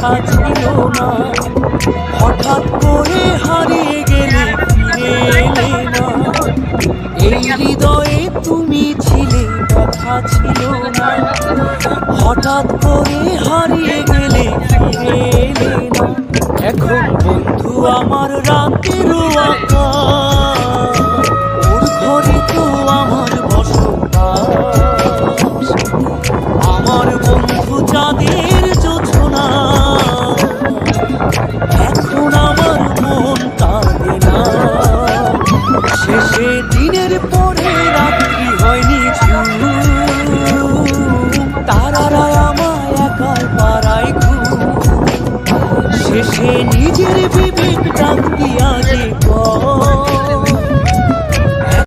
কথা ছিল না। হঠাৎ করে হারিয়ে গেলে ফিরে এলে না। এই হৃদয়ে তুমি ছিলে, কথা ছিল না। হঠাৎ করে হারিয়ে গেলে ফিরে এলে না। এখন বন্ধু আমার রাতের আকাশ, ওর ঘরে তো আমার বসবাস। আমার বন্ধু চাঁদের জোছনা, এখন আমার মন কাঁদে না। শেষে দিনের পরে রাত্রি হয়নি ঝুম, তারারা আমায় একার পাড়ায় ঘুম। শেষে নিজের বিবেক ডাক দিয়া যে